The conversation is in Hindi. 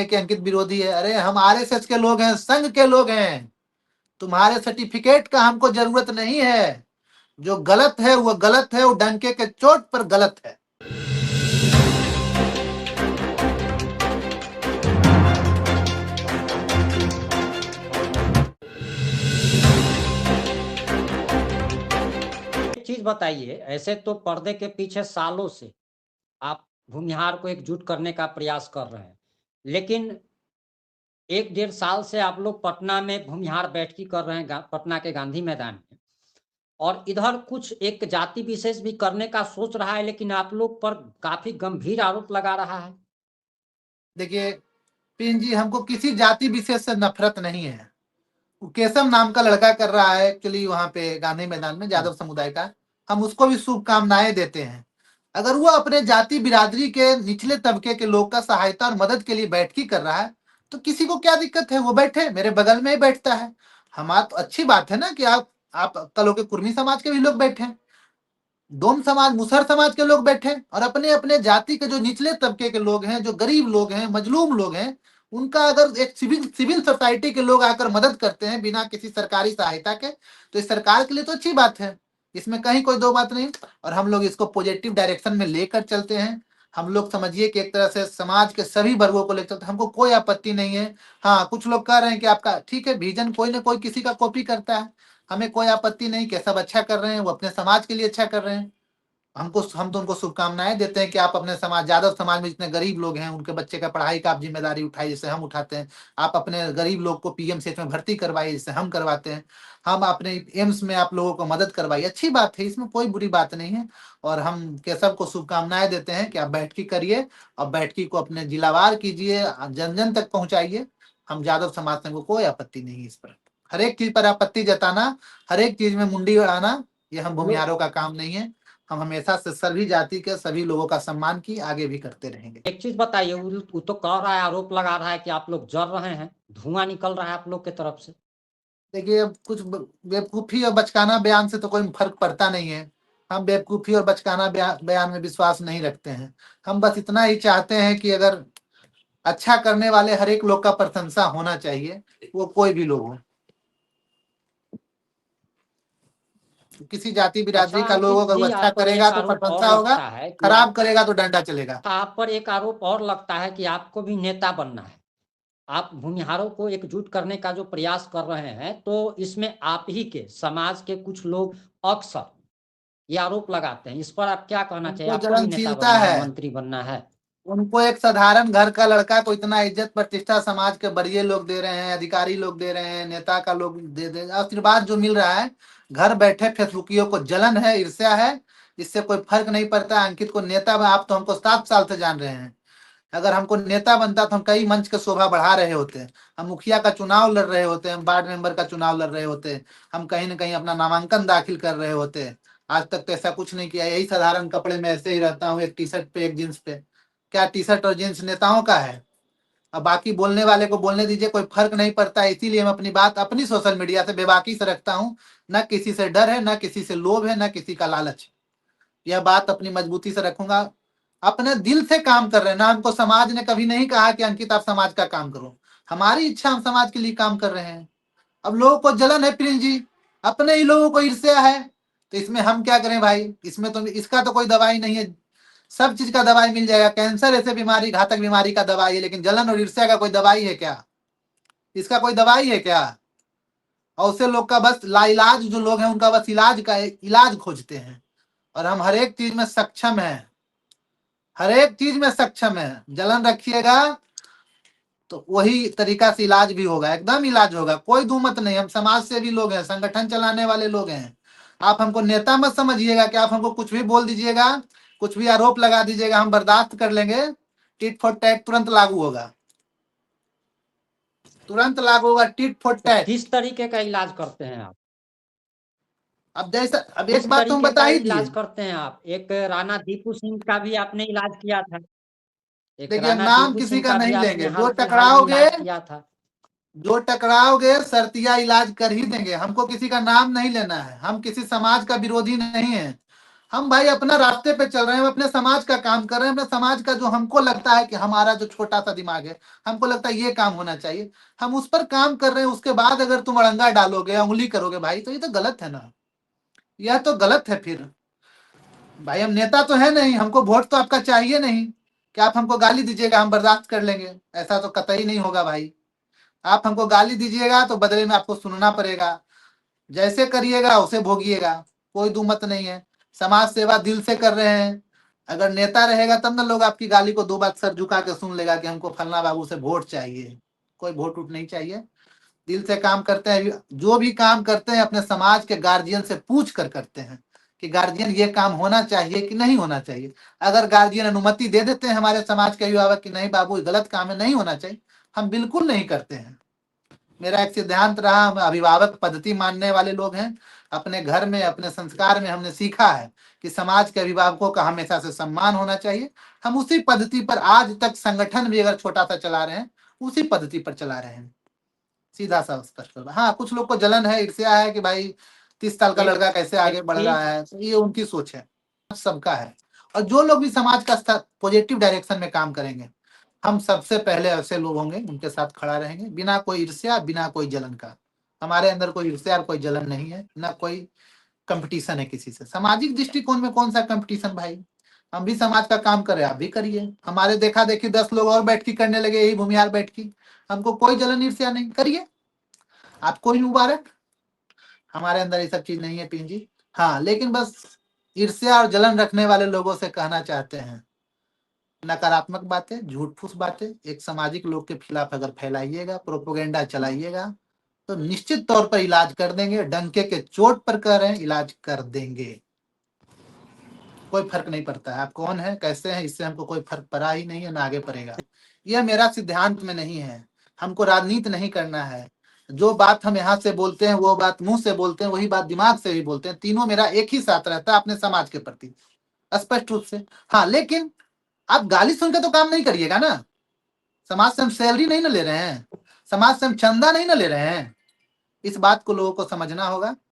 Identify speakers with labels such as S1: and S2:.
S1: कि अंकित विरोधी है। अरे हम आरएसएस के लोग हैं, संघ के लोग हैं। तुम्हारे सर्टिफिकेट का हमको जरूरत नहीं है। जो गलत है वो गलत है, वो डंके के चोट पर गलत है।
S2: एक चीज बताइए, ऐसे तो पर्दे के पीछे सालों से आप भूमिहार को एकजुट करने का प्रयास कर रहे हैं, लेकिन 1 डेढ़ साल से आप लोग पटना में भूमिहार बैठकी कर रहे हैं, पटना के गांधी मैदान में, और इधर कुछ एक जाति विशेष भी करने का सोच रहा है, लेकिन आप लोग पर काफी गंभीर आरोप लगा रहा है।
S1: देखिए पिन जी, हमको किसी जाति विशेष से नफरत नहीं है। केशव नाम का लड़का कर रहा है एक्चुअली वहां पे गांधी मैदान में, यादव समुदाय का। हम उसको भी शुभकामनाएं देते हैं। अगर वो अपने जाति बिरादरी के निचले तबके के लोग का सहायता और मदद के लिए बैठकी कर रहा है तो किसी को क्या दिक्कत है? वो बैठे, मेरे बगल में ही बैठता है। हमारा तो अच्छी बात है ना कि आप कल के कुर्मी समाज के भी लोग बैठे, डोम समाज, मुसहर समाज के लोग बैठे, और अपने अपने जाति के जो निचले तबके के लोग हैं, जो गरीब लोग हैं, मजलूम लोग हैं, उनका अगर एक सिविल सोसाइटी के लोग आकर मदद करते हैं बिना किसी सरकारी सहायता के, तो इस सरकार के लिए तो अच्छी बात है। इसमें कहीं कोई दो बात नहीं। और हम लोग इसको पॉजिटिव डायरेक्शन में लेकर चलते हैं। हम लोग समझिए कि एक तरह से समाज के सभी वर्गों को लेकर चलते, हमको कोई आपत्ति नहीं है। हाँ, कुछ लोग कह रहे हैं कि आपका ठीक है, विजन कोई ना कोई किसी का कॉपी करता है, हमें कोई आपत्ति नहीं कि सब अच्छा कर रहे हैं, वो अपने समाज के लिए अच्छा कर रहे हैं। हम तो उनको शुभकामनाएं देते हैं कि आप अपने समाज, यादव समाज में जितने गरीब लोग हैं उनके बच्चे का पढ़ाई का आप जिम्मेदारी उठाइए जैसे हम उठाते हैं। आप अपने गरीब लोग को पीएमसीएच में भर्ती करवाइए जैसे हम करवाते हैं। हम अपने एम्स में आप लोगों को मदद करवाइए, अच्छी बात है, इसमें कोई बुरी बात नहीं है। और हम केशव को शुभकामनाएं देते हैं कि आप बैठकी करिए और बैठकी को अपने जिलावार कीजिए, जन जन तक पहुंचाइए। हम यादव समाज से कोई आपत्ति नहीं है इस पर। हर एक चीज पर आपत्ति जताना, हर एक चीज में मुंडी अड़ाना, ये हम भूमिहारों का काम नहीं है। हम हमेशा से सभी जाति के सभी लोगों का सम्मान की आगे भी करते रहेंगे।
S2: एक चीज बताइए, वो तो कह रहा है, आरोप लगा रहा है कि आप लोग जल रहे हैं, धुआं निकल रहा है आप लोग की तरफ से।
S1: देखिए अब कुछ बेवकूफी और बचकाना बयान से तो कोई फर्क पड़ता नहीं है। हम बेवकूफी और बचकाना बयान में विश्वास नहीं रखते हैं। हम बस इतना ही चाहते हैं कि अगर अच्छा करने वाले हर एक लोग का प्रशंसा होना चाहिए, वो कोई भी लोग हो। किसी जाति बिरादरी का लोग अगर वो अच्छा करेगा तो प्रशंसा होगा, खराब करेगा तो डंडा चलेगा।
S2: आप पर एक आरोप और लगता है कि आपको भी नेता बनना है। आप भूमिहारों को एकजुट करने का जो प्रयास कर रहे हैं, तो इसमें आप ही के समाज के कुछ लोग अक्सर ये आरोप लगाते हैं। इस पर आप क्या कहना चाहिए?
S1: उनको
S2: आपको भी नेता
S1: जलनशीलता
S2: बनना है,
S1: है।
S2: मंत्री बनना है?
S1: उनको एक साधारण घर का लड़का को इतना इज्जत प्रतिष्ठा समाज के बड़े लोग दे रहे हैं, अधिकारी लोग दे रहे हैं, नेता का लोग दे आशीर्वाद जो मिल रहा है, घर बैठे फेसबुकियों को जलन है, ईर्ष्या है। इससे कोई फर्क नहीं पड़ता। अंकित को नेता, आप तो हमको 7 साल से जान रहे हैं। अगर हमको नेता बनता तो हम कई मंच के शोभा बढ़ा रहे होते, हम मुखिया का चुनाव लड़ रहे होते, हम वार्ड मेंबर का चुनाव लड़ रहे होते, हम कहीं ना कहीं अपना नामांकन दाखिल कर रहे होते। आज तक तो ऐसा कुछ नहीं किया। यही साधारण कपड़े में ऐसे ही रहता हूँ, एक टी शर्ट पे, एक जींस पे। क्या टी शर्ट और जींस नेताओं का है? अब बाकी बोलने वाले को बोलने दीजिए, कोई फर्क नहीं पड़ता है। इसीलिए मैं अपनी बात अपनी सोशल मीडिया से बेबाकी से रखता हूँ। न किसी से डर है, न किसी से लोभ है, न किसी का लालच है। यह बात अपनी मजबूती से रखूंगा। अपने दिल से काम कर रहे हैं ना। हमको समाज ने कभी नहीं कहा कि अंकित आप समाज का काम करो। हमारी इच्छा, हम समाज के लिए काम कर रहे हैं। अब लोगों को जलन है प्रिंस जी, अपने ही लोगों को ईर्ष्या है, तो इसमें हम क्या करें भाई? इसमें तो इसका तो कोई दवाई नहीं है। सब चीज का दवाई मिल जाएगा। कैंसर ऐसे बीमारी, घातक बीमारी का दवाई है, लेकिन जलन और ईर्ष्या का कोई दवाई है क्या? इसका कोई दवाई है क्या? और उसे लोग का बस लाइलाज जो लोग हैं उनका बस इलाज का इलाज खोजते हैं। और हम हर एक चीज में सक्षम है, हर एक चीज में सक्षम है। जलन रखिएगा तो वही तरीका से इलाज भी होगा, एकदम इलाज होगा, कोई दो मत नहीं। हम समाज से भी लोग हैं, संगठन चलाने वाले लोग हैं। आप हमको नेता मत समझिएगा कि आप हमको कुछ भी बोल दीजिएगा, कुछ भी आरोप लगा दीजिएगा, हम बर्दाश्त कर लेंगे। टिट फॉर टैट तुरंत लागू होगा, तुरंत लागू होगा टिट फॉर टैट।
S2: किस तरीके का इलाज करते हैं आप?
S1: अब जैसा, अब एक बात तुम बता ही
S2: इलाज
S1: दिए।
S2: करते हैं आप? एक राणा दीपू सिंह का भी आपने इलाज किया था, एक
S1: देखिए
S2: राणा
S1: नाम
S2: दीपू
S1: किसी
S2: सिंह
S1: का
S2: का भी
S1: नहीं
S2: आपने
S1: लेंगे।
S2: हाल फिलहाल में इलाज किया था।
S1: जो टकराओगे शर्तिया इलाज कर ही देंगे। हमको किसी का नाम नहीं लेना है, हम किसी समाज का विरोधी नहीं है। हम भाई अपना रास्ते पे चल रहे हैं, हम अपने समाज का काम कर रहे हैं, अपने समाज का जो हमको लगता है कि हमारा जो छोटा सा दिमाग है, हमको लगता है ये काम होना चाहिए, हम उस पर काम कर रहे हैं। उसके बाद अगर तुम अड़ंगा डालोगे, उंगली करोगे भाई, तो ये तो गलत है ना, यह तो गलत है। फिर भाई हम नेता तो है नहीं, हमको वोट तो आपका चाहिए नहीं कि आप हमको गाली दीजिएगा हम बर्दाश्त कर लेंगे, ऐसा तो कतई नहीं होगा भाई। आप हमको गाली दीजिएगा तो बदले में आपको सुनना पड़ेगा, जैसे करिएगा उसे भोगिएगा, कोई दो मत नहीं है। समाज सेवा दिल से कर रहे हैं, अगर नेता रहेगा तब ना लोग आपकी गाली को दो बात सर झुका के सुन लेगा कि हमको फलना बाबू से वोट चाहिए। कोई वोट उठ नहीं चाहिए, दिल से काम करते हैं। जो भी काम करते हैं अपने समाज के गार्जियन से पूछ कर करते हैं कि गार्जियन ये काम होना चाहिए कि नहीं होना चाहिए। अगर गार्जियन अनुमति दे देते हैं हमारे समाज के अभिभावक कि नहीं बाबू गलत काम है, नहीं होना चाहिए, हम बिल्कुल नहीं करते हैं। मेरा एक सिद्धांत रहा, हम अभिभावक पद्धति मानने वाले लोग हैं। अपने घर में, अपने संस्कार में हमने सीखा है कि समाज के अभिभावकों का हमेशा से सम्मान होना चाहिए। हम उसी पद्धति पर आज तक संगठन भी अगर छोटा सा चला रहे हैं, उसी पद्धति पर चला रहे हैं। सीधा सा स्पष्ट होगा। हाँ, कुछ लोग को जलन है, ईर्ष्या है कि भाई 30 साल का
S2: एक
S1: लड़का कैसे आगे
S2: एक
S1: बढ़
S2: चीज
S1: रहा है, तो ये उनकी सोच है, सबका है। और जो लोग भी समाज का पॉजिटिव डायरेक्शन में काम करेंगे, हम सबसे पहले ऐसे लोग होंगे उनके साथ खड़ा रहेंगे, बिना कोई ईर्ष्या, बिना कोई जलन का। हमारे अंदर कोई ईर्ष्या और कोई जलन नहीं है, ना कोई कंपटीशन है किसी से। सामाजिक दृष्टिकोण में कौन सा कंपटीशन भाई, हम भी समाज का काम कर रहे हैं, आप भी करिए। हमारे देखा देखी 10 लोग और बैठ की करने लगे, यही भूमिहार बैठ की, हमको कोई जलन ईर्ष्या नहीं, करिए, आपको ही मुबारक। हमारे अंदर ये सब चीज नहीं है पिंजी। हाँ, लेकिन बस ईर्ष्या और जलन रखने वाले लोगों से कहना चाहते हैं, नकारात्मक बातें, झूठ फूस बातें एक सामाजिक लोग के खिलाफ अगर फैलाइएगा, प्रोपोगेंडा चलाइएगा, तो निश्चित तौर पर इलाज कर देंगे। डंके के चोट पर कह रहे हैं, इलाज कर देंगे, कोई फर्क नहीं पड़ता है आप कौन है कैसे हैं, इससे हमको कोई फर्क पड़ा ही नहीं है, ना आगे पड़ेगा। यह मेरा सिद्धांत में नहीं है, हमको राजनीति नहीं करना है। जो बात हम यहाँ से बोलते हैं, वो बात मुंह से बोलते हैं, वही बात दिमाग से भी बोलते हैं, तीनों मेरा एक ही साथ रहता है अपने समाज के प्रति, स्पष्ट रूप से। हाँ, लेकिन आप गाली सुनकर तो काम नहीं करिएगा ना, समाज से हम सैलरी नहीं ना ले रहे हैं, समाज से हम चंदा नहीं ना ले रहे हैं, इस बात को लोगों को समझना होगा।